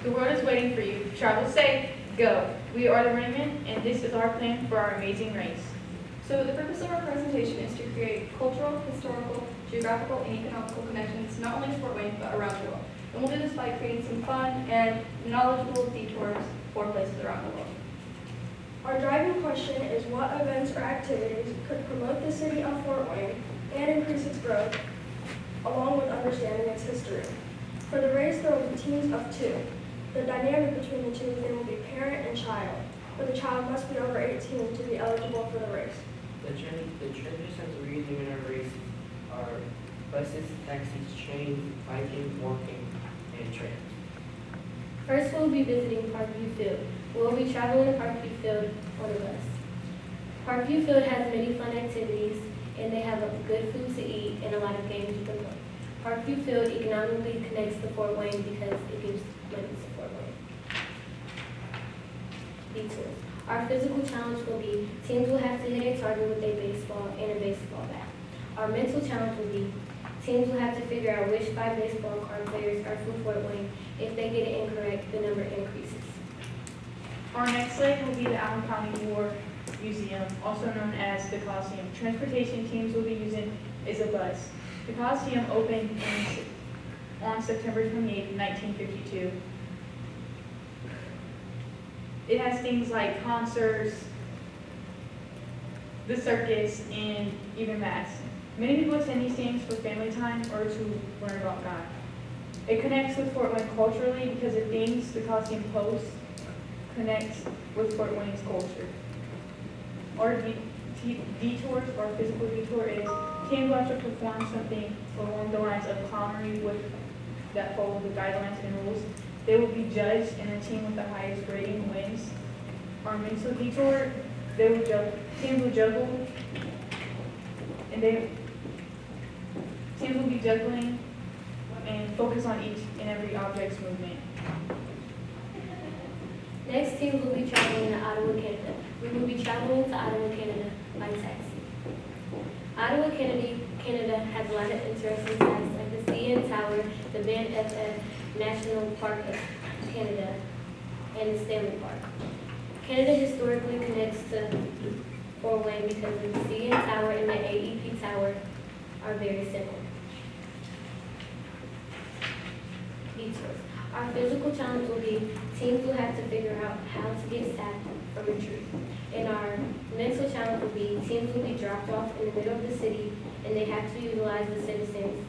The world is waiting for you. Travel safe. Go. We are the Raymond, and this is our plan for our amazing race. So the purpose of our presentation is to create cultural, historical, geographical, and economical connections, not only to Fort Wayne, but around the world. And we'll do this by creating some fun and knowledgeable detours for places around the world. Our driving question is what events or activities could promote the city of Fort Wayne and increase its growth, along with understanding its history. For the race, there will be teams of two. The dynamic between the two, there will be parent and child, but the child must be over 18 to be eligible for the race. The transitions we're using in our race are buses, taxis, trains, biking, walking, and trams. First, we'll be visiting Parkview Field. We'll be traveling to Parkview Field on a bus. Parkview Field has many fun activities, and they have good food to eat and a lot of games you can play. Parkview Field economically connects to Fort Wayne because it gives money to Fort Wayne. Detours. Our physical challenge will be teams will have to hit a target with a baseball and a baseball bat. Our mental challenge will be teams will have to figure out which 5 baseball card players are from Fort Wayne. If they get it incorrect, the number increases. Our next leg will be the Allen County War Museum, also known as the Coliseum. Transportation teams will be using is a bus. The Coliseum opened on September 28, 1952. It has things like concerts, the circus, and even mass. Many people attend these things for family time or to learn about God. It connects with Fort Wayne culturally because the things the Coliseum hosts connects with Fort Wayne's culture. Our detours, our physical detour is teams will have to perform something along the lines of clownery that follow the guidelines and rules. They will be judged, and the team with the highest rating wins. Our mental detour, teams will juggle, and teams will be juggling and focus on each and every object's movement. Next, teams will be traveling to Ottawa, Canada. We will be traveling to Ottawa, Canada by taxi. Ottawa, Canada has a lot of interesting sites like the CN Tower, the Van FF National Park of Canada, and the Stanley Park. Canada historically connects to Fort Wayne because the CN Tower and the AEP Tower are very similar. Detours. Our physical challenge will be teams will have to figure out how to get sacked from a tree. And our mental challenge will be teams will be dropped off in the middle of the city and they have to utilize the citizens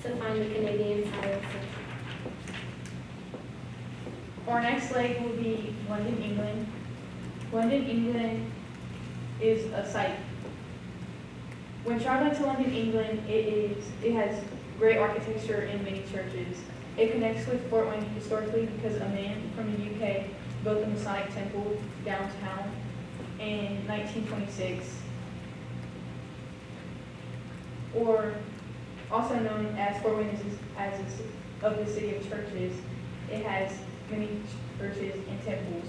to find the Canadian Tire Center. Our next leg will be London, England. London, England is a site. When traveling to London, England, it has great architecture and many churches. It connects with Fort Wayne historically because a man from the UK built the Masonic Temple downtown in 1926, or also known as Fort Wayne of the city of churches. It has many churches and temples.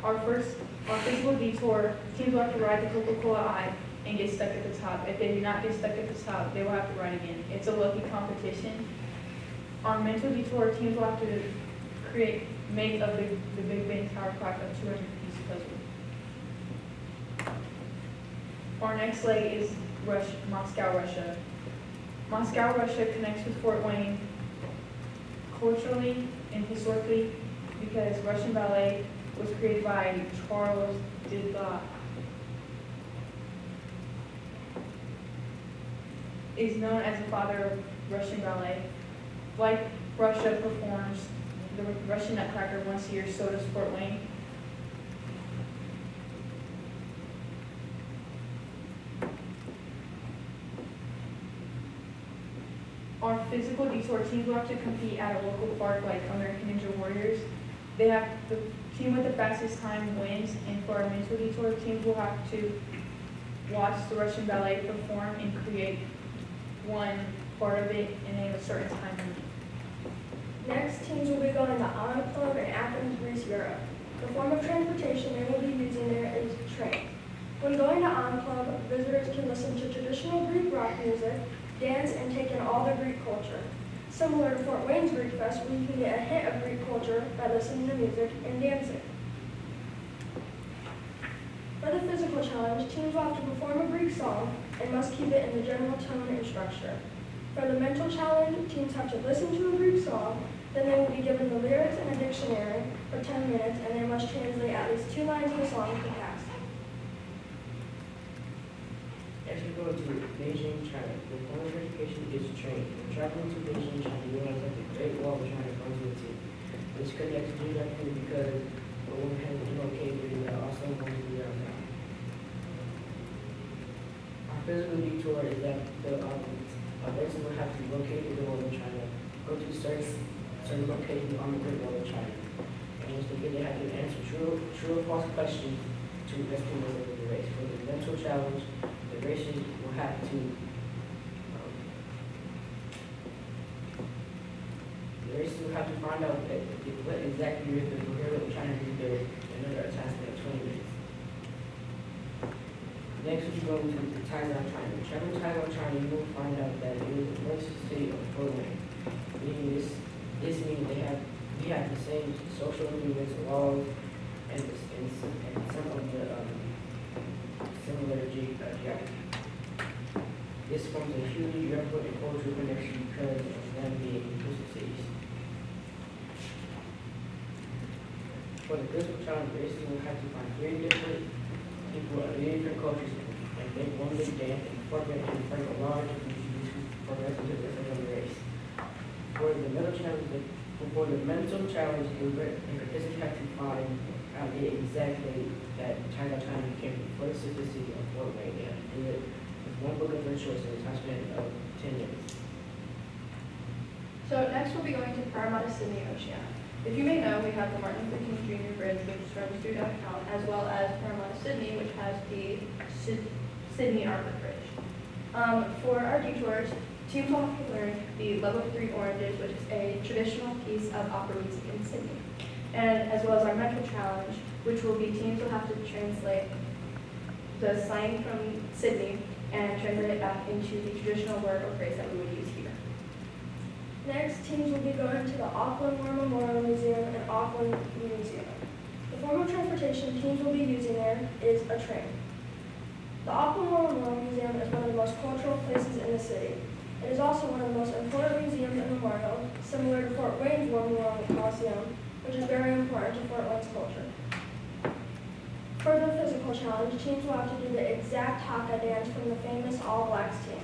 Our physical detour, teams will have to ride the Coca-Cola Eye and get stuck at the top. If they do not get stuck at the top, they will have to ride again. It's a lucky competition. Our mental detour, teams will have to make of the Big Ben Tower clock a 200-piece puzzle. Our next leg is Moscow, Russia. Moscow, Russia connects with Fort Wayne culturally and historically because Russian ballet was created by Charles Didlot. Is known as the father of Russian ballet. Like Russia performs the Russian Nutcracker once a year, so does Fort Wayne. Our physical detour teams will have to compete at a local park like American Ninja Warriors. They have the team with the fastest time wins, and for our mental detour, teams will have to watch the Russian ballet perform and create one part of it in a certain time limit. Next, teams will be going to Island Club in Athens, Greece, Europe. The form of transportation they will be using there is train. When going to Island Club, visitors can listen to traditional Greek rock music, dance, and take in all the Greek culture. Similar to Fort Wayne's Greek Fest, where you can get a hint of Greek culture by listening to music and dancing. For the physical challenge, teams will have to perform a Greek song and must keep it in the general tone and structure. For the mental challenge, teams have to listen to a Greek song, then they will be given the lyrics and a dictionary for 10 minutes, and they must translate at least 2 lines of the song to pass. As you go to Beijing, China, the form of education is trained. When traveling to Beijing, China, you realize that the Great Wall of China comes with it. This connects geographically because the woman has been located there, also going to be around town. Our physical detour is that a person will have to locate the Wall of China, go to certain locations on the Great Wall of China. And once they get there, have to answer true or false questions to estimate the race. For the mental challenge, the racers will have to find out what exactly is the Imperial China is there in another task in 20 minutes. Next, we go to the Taiwan, China. Traveling Taiwan, China, you will find out that it is the first city of Fort Wayne. Meaning this means we have the same social agreements, laws, and some of the similar geography. This forms a huge airport and cultural connection because of them being inclusive cities. For the physical challenge, races will have to find 3 different people of 3 different cultures and make one big dance and forget and bring a large community to progress into the rest of the race. For the mental challenge, the participants have to find out exactly that China became the first sister city of Fort Wayne. They have to do it with one book of their choice in a time span of 10 minutes. So next we'll be going to Parramatta, Sydney, Oceania. If you may know, we have the Martin Luther King Jr. Bridge, which runs through downtown, as well as Parramatta, Sydney, which has the Sydney Arbor Bridge. For our detours, teams will have to learn the Level 3 Oranges, which is a traditional piece of opera music in Sydney. And as well as our mental challenge, which will be teams will have to translate the slang from Sydney and translate it back into the traditional word or phrase that we would use here. Next, teams will be going to the Auckland War Memorial Museum and Auckland Museum. The form of transportation teams will be using there is a train. The Auckland War Memorial Museum is one of the most cultural places in the city. It is also one of the most important museums and memorials, similar to Fort Wayne's War Memorial Coliseum, which is very important to Fort Wayne's culture. For the physical challenge, teams will have to do the exact haka dance from the famous All Blacks team.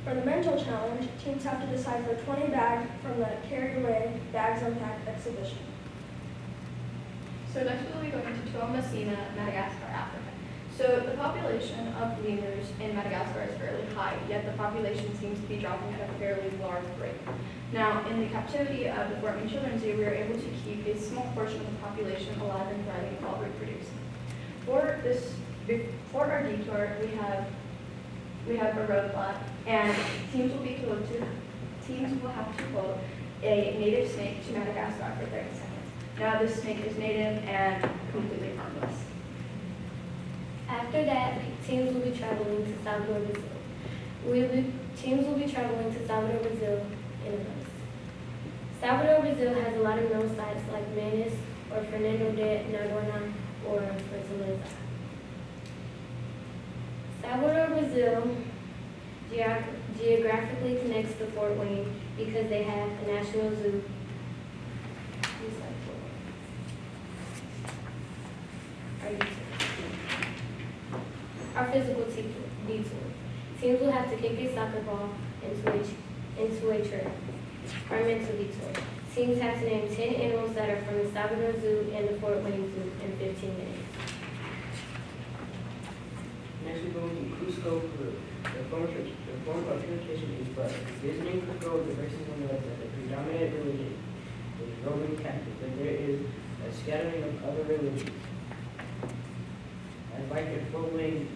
For the mental challenge, teams have to decipher 20 bags from the Carried Away Bags Unpacked exhibition. So next we'll be going to Tuamasina, Madagascar, Africa. So the population of lemurs in Madagascar is fairly high, yet the population seems to be dropping at a fairly large rate. Now, in the captivity of the Fort Wayne Children's Zoo, we were able to keep a small portion of the population alive and thriving while reproducing. For our detour, we have a roadblock, and teams will have to hold a native snake to Madagascar for 30 seconds. Now, this snake is native and completely harmless. After that, teams will be traveling to Salvador, Brazil. Teams will be traveling to Salvador, Brazil in a bus. Salvador, Brazil has a lot of known sites like Manas or Fernando de Noronha or Fortaleza. Salvador, Brazil geographically connects to Fort Wayne because they have a national zoo. Our physical detour. Teams will have to kick a soccer ball into a tree. Our mental detour. Teams have to name 10 animals that are from the Salvador Zoo and the Fort Wayne Zoo in 15 minutes. Next we go to Cusco, Peru. The form of transportation is bus. Visiting Cusco, the races on the left, the predominant religion is Roman Catholic, and there is a scattering of other religions. As like in Fort Wayne,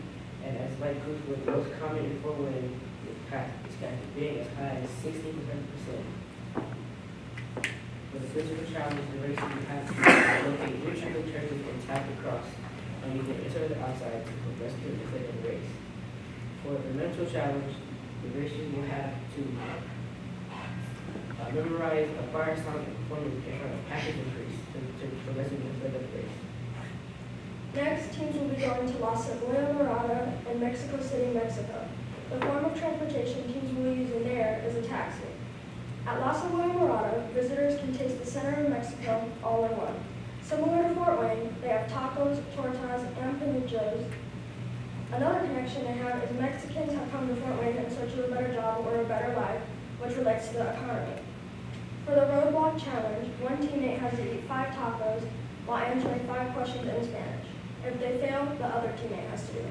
and as like Cusco, the most common in Fort Wayne is Catholic, being as high as 60%. For the physical challenge, the races you have to locate which of the churches and tap the cross, and you can enter the outside to progress to the second race. For the mental challenge, the races will have to memorize a fire song and perform a package increase to residents of the place. Next, teams will be going to La Cebolla Morada in Mexico City, Mexico. The form of transportation teams will be using there is a taxi. At La Cebolla Morada, visitors can taste the center of Mexico all in one. Similar to Fort Wayne, they have tacos, tortas, and panuchos. Another connection they have is Mexicans have come to Fort Wayne in search of a better job or a better life, which relates to the economy. For the roadblock challenge, one teammate has to eat 5 tacos while answering 5 questions in Spanish. If they fail, the other teammate has to do it.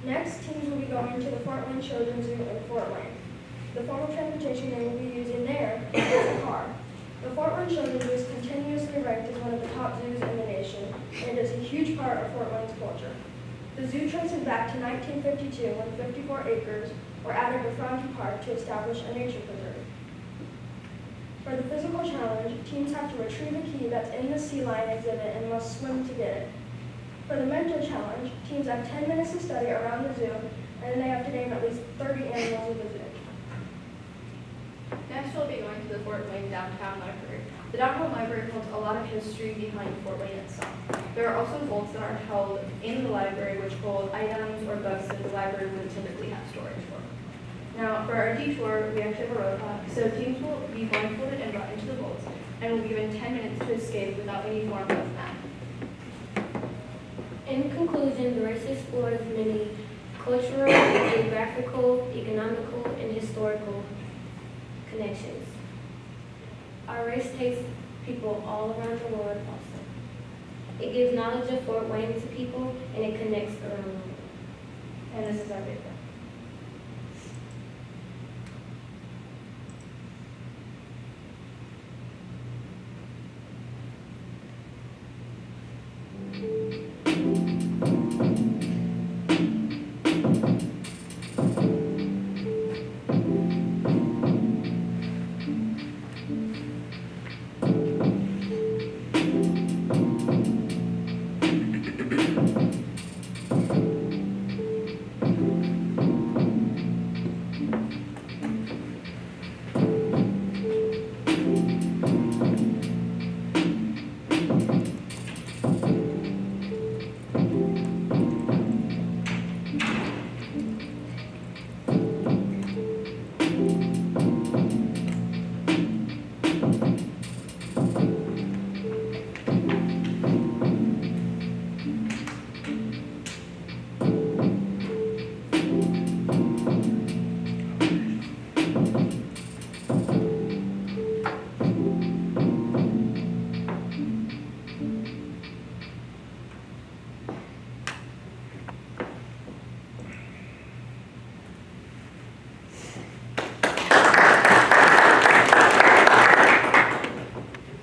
Next, teams will be going to the Fort Wayne Children's Zoo in Fort Wayne. The form of transportation they will be using there is a car. The Fort Wayne Children's Zoo is continuously ranked as one of the top zoos in the nation, and it is a huge part of Fort Wayne's culture. The zoo traces back to 1952 when 54 acres were added to Frankie Park to establish a nature preserve. For the physical challenge, teams have to retrieve a key that's in the sea lion exhibit and must swim to get it. For the mental challenge, teams have 10 minutes to study around the zoo, and then they have to name at least 30 animals of the zoo. Next, we'll be going to the Fort Wayne Downtown Library. The Downtown Library holds a lot of history behind Fort Wayne itself. There are also vaults that are held in the library which hold items or books that the library wouldn't typically have storage for. Now, for our detour, we actually have a roadblock, so teams will be blindfolded and brought into the vaults, and will be given 10 minutes to escape without any form of map. In conclusion, the race explores many cultural, geographical, economical, and historical connections. Our race takes people all around the world also. It gives knowledge of Fort Wayne to people, and it connects around the world. And this is our big